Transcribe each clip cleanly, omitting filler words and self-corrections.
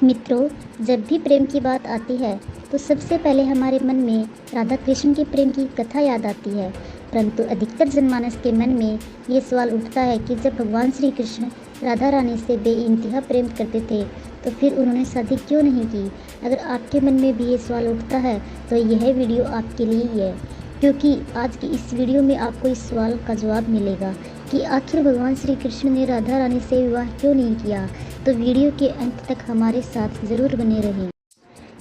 मित्रों, जब भी प्रेम की बात आती है तो सबसे पहले हमारे मन में राधा कृष्ण के प्रेम की कथा याद आती है। परंतु अधिकतर जनमानस के मन में ये सवाल उठता है कि जब भगवान श्री कृष्ण राधा रानी से बेइंतहा प्रेम करते थे तो फिर उन्होंने शादी क्यों नहीं की। अगर आपके मन में भी ये सवाल उठता है तो यह वीडियो आपके लिए ही है, क्योंकि आज की इस वीडियो में आपको इस सवाल का जवाब मिलेगा कि आखिर भगवान श्री कृष्ण ने राधा रानी से विवाह क्यों नहीं किया। तो वीडियो के अंत तक हमारे साथ ज़रूर बने रहें।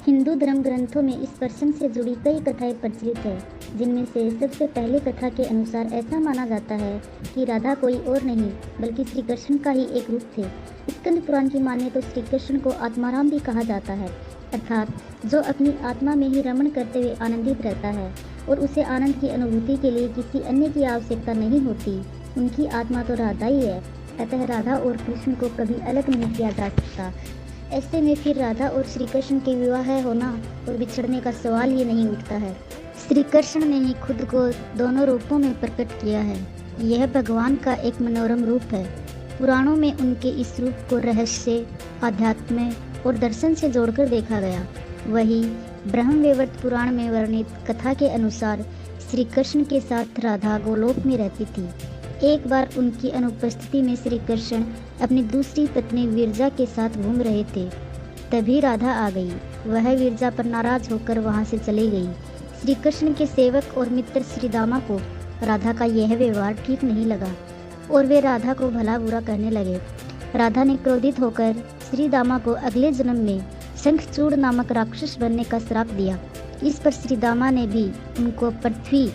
हिंदू धर्म ग्रंथों में इस प्रसंग से जुड़ी कई कथाएं प्रचलित है, जिनमें से सबसे पहली कथा के अनुसार ऐसा माना जाता है कि राधा कोई और नहीं बल्कि श्री कृष्ण का ही एक रूप थे। स्कंद पुराण की माने तो श्री कृष्ण को आत्माराम भी कहा जाता है, अर्थात जो अपनी आत्मा में ही रमण करते हुए आनंदित रहता है और उसे आनंद की अनुभूति के लिए किसी अन्य की आवश्यकता नहीं होती। उनकी आत्मा तो राधा ही है, अतः राधा और कृष्ण को कभी अलग नहीं किया जा सकता। ऐसे में फिर राधा और श्री कृष्ण के विवाह होना और बिछड़ने का सवाल ही नहीं उठता है। श्री कृष्ण ने ही खुद को दोनों रूपों में प्रकट किया है। यह भगवान का एक मनोरम रूप है। पुराणों में उनके इस रूप को रहस्य, आध्यात्म और दर्शन से जोड़कर देखा गया। वही ब्रह्मवैवर्त पुराण में वर्णित कथा के अनुसार श्री कृष्ण के साथ राधा गोलोक में रहती थी। एक बार उनकी अनुपस्थिति में श्री कृष्ण अपनी दूसरी पत्नी विरजा के साथ घूम रहे थे। तभी राधा आ गई। वह विरजा पर नाराज होकर वहां से चली गई। श्री कृष्ण के सेवक और मित्र श्रीदामा को राधा का यह व्यवहार ठीक नहीं लगा और वे राधा को भला बुरा कहने लगे। राधा ने क्रोधित होकर श्रीदामा को अगले जन्म में शंखचूड़ नामक राक्षस बनने का श्राप दिया। इस पर श्रीदामा ने भी उनको पृथ्वी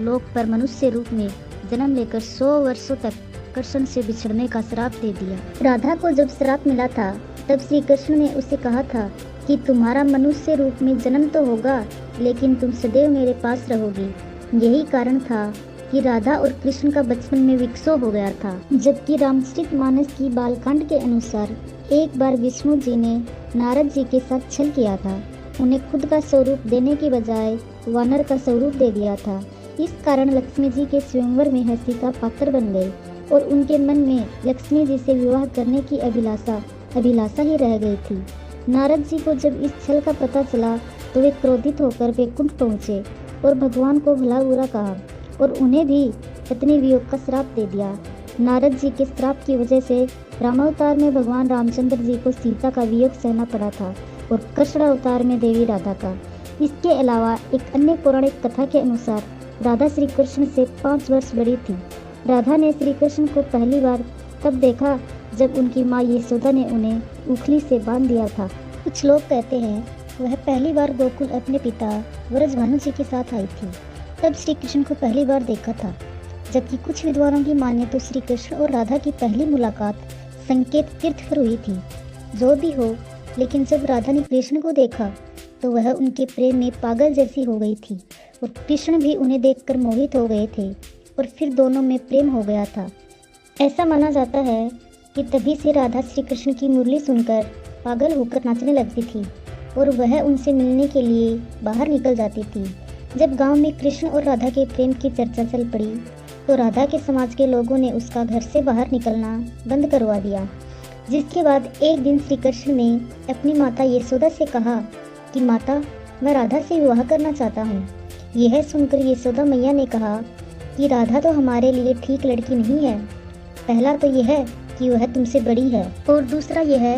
लोक पर मनुष्य रूप में जन्म लेकर 100 वर्षों तक कृष्ण से बिछड़ने का श्राप दे दिया। राधा को जब श्राप मिला था तब श्री कृष्ण ने उसे कहा था कि तुम्हारा मनुष्य रूप में जन्म तो होगा, लेकिन तुम सदैव मेरे पास रहोगी। यही कारण था कि राधा और कृष्ण का बचपन में विक्षोभ हो गया था। जबकि रामचरितमानस की बालकांड के अनुसार एक बार विष्णु जी ने नारद जी के साथ छल किया था। उन्हें खुद का स्वरूप देने के बजाय वानर का स्वरूप दे दिया था। इस कारण लक्ष्मी जी के स्वयंवर में हंसी का पात्र बन गए और उनके मन में लक्ष्मी जी से विवाह करने की अभिलाषा ही रह गई थी। नारद जी को जब इस छल का पता चला तो वे क्रोधित होकर वैकुंठ पहुँचे और भगवान को भला बुरा कहा और उन्हें भी पत्नी वियोग का श्राप दे दिया। नारद जी के श्राप की वजह से रामावतार में भगवान रामचंद्र जी को सीता का वियोग सहना पड़ा था और कृष्ण अवतार में देवी राधा का। इसके अलावा एक अन्य पौराणिक कथा के अनुसार राधा श्री कृष्ण से 5 वर्ष बड़ी थी। राधा ने श्री कृष्ण को पहली बार तब देखा जब उनकी माँ यशोदा ने उन्हें उखली से बांध दिया था। कुछ लोग कहते हैं वह पहली बार गोकुल अपने पिता व्रजभानु जी के साथ आई थी, तब श्री कृष्ण को पहली बार देखा था। जबकि कुछ विद्वानों की माने तो श्री कृष्ण और राधा की पहली मुलाकात संकेत तीर्थ पर हुई थी। जो भी हो, लेकिन जब राधा ने कृष्ण को देखा तो वह उनके प्रेम में पागल जैसी हो गई थी और कृष्ण भी उन्हें देखकर मोहित हो गए थे और फिर दोनों में प्रेम हो गया था। ऐसा माना जाता है कि तभी से राधा श्री कृष्ण की मुरली सुनकर पागल होकर नाचने लगती थी और वह उनसे मिलने के लिए बाहर निकल जाती थी। जब गांव में कृष्ण और राधा के प्रेम की चर्चा चल पड़ी तो राधा के समाज के लोगों ने उसका घर से बाहर निकलना बंद करवा दिया। जिसके बाद एक दिन श्री कृष्ण ने अपनी माता यशोदा से कहा कि माता, मैं राधा से विवाह करना चाहता हूँ। यह सुनकर यशोदा मैया ने कहा कि राधा तो हमारे लिए ठीक लड़की नहीं है। पहला तो यह है कि वह तुमसे बड़ी है और दूसरा यह है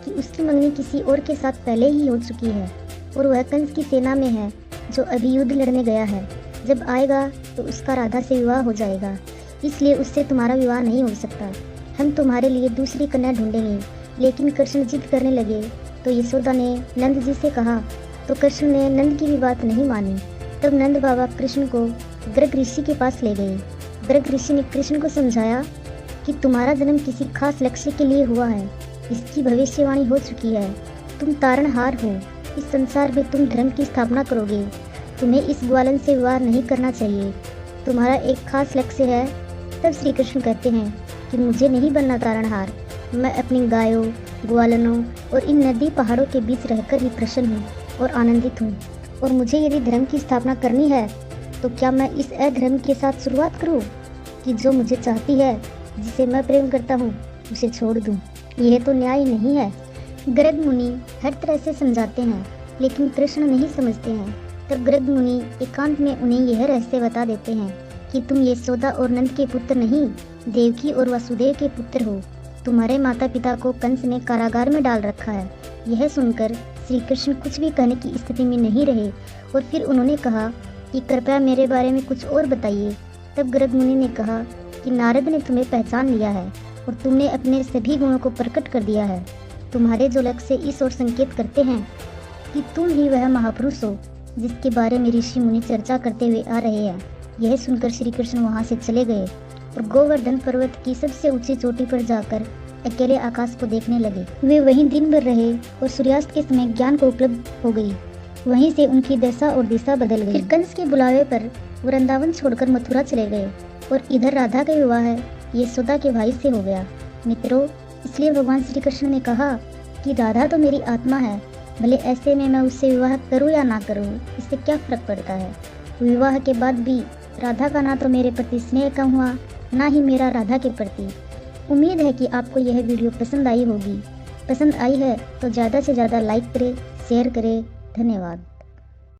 कि उसकी मंगनी किसी और के साथ पहले ही हो चुकी है और वह कंस की सेना में है जो अभी युद्ध लड़ने गया है। जब आएगा तो उसका राधा से विवाह हो जाएगा, इसलिए उससे तुम्हारा विवाह नहीं हो सकता। हम तुम्हारे लिए दूसरी कन्या ढूंढेंगे। लेकिन कृष्ण जिद करने लगे तो यशोदा ने नंद जी से कहा तो कृष्ण ने नंद की भी बात नहीं मानी। तब नंद बाबा कृष्ण को गर्ग ऋषि के पास ले गए। गर्ग ऋषि ने कृष्ण को समझाया कि तुम्हारा जन्म किसी खास लक्ष्य के लिए हुआ है, इसकी भविष्यवाणी हो चुकी है। तुम तारणहार हो, इस संसार में तुम धर्म की स्थापना करोगे। तुम्हें इस ग्वालन से विवाह नहीं करना चाहिए, तुम्हारा एक खास लक्ष्य है। तब श्री कृष्ण कहते हैं कि मुझे नहीं बनना तारणहार, मैं अपनी गायों, ग्वालनों और इन नदी पहाड़ों के बीच रहकर ही प्रसन्न हूँ और आनंदित हूँ। और मुझे यदि धर्म की स्थापना करनी है तो क्या मैं इस अधर्म के साथ शुरुआत करूँ कि जो मुझे चाहती है, जिसे मैं प्रेम करता हूँ, उसे छोड़ दूँ। यह तो न्याय नहीं है। गर्ग मुनि हर तरह से समझाते हैं, लेकिन कृष्ण नहीं समझते हैं। तब गर्ग मुनि एकांत में उन्हें यह रहस्य बता देते हैं कि तुम यशोदा और नंद के पुत्र नहीं, देवकी और वसुदेव के पुत्र हो। तुम्हारे माता पिता को कंस ने कारागार में डाल रखा है। यह सुनकर श्री कृष्ण कुछ भी कहने की स्थिति में नहीं रहे और फिर उन्होंने कहा कि कृपया मेरे बारे में कुछ और बताइए। तब गर्ग मुनि ने कहा कि नारद ने तुम्हें पहचान लिया है और तुमने अपने सभी गुणों को प्रकट कर दिया है। तुम्हारे जो लक्ष्य इस ओर संकेत करते हैं कि तुम ही वह महापुरुष हो जिसके बारे में ऋषि मुनि चर्चा करते हुए आ रहे हैं। यह सुनकर श्री कृष्ण वहाँ से चले गए और गोवर्धन पर्वत की सबसे ऊंची चोटी पर जाकर अकेले आकाश को देखने लगे। वे वहीं दिन भर रहे और सूर्यास्त के समय ज्ञान को उपलब्ध हो गई। वहीं से उनकी दशा और दिशा बदल गई। फिर कंस के बुलावे पर वृंदावन छोड़कर मथुरा चले गए और इधर राधा का विवाह यशोदा के भाई से हो गया। मित्रों, इसलिए भगवान श्री कृष्ण ने कहा कि राधा तो मेरी आत्मा है, भले ऐसे में मैं उससे विवाह करूं या ना करूं, इससे क्या फर्क पड़ता है। विवाह के बाद भी राधा का ना तो मेरे प्रति स्नेह कम हुआ, ना ही मेरा राधा के प्रति। उम्मीद है कि आपको यह वीडियो पसंद आई होगी। पसंद आई है तो ज़्यादा से ज़्यादा लाइक करें, शेयर करें। धन्यवाद।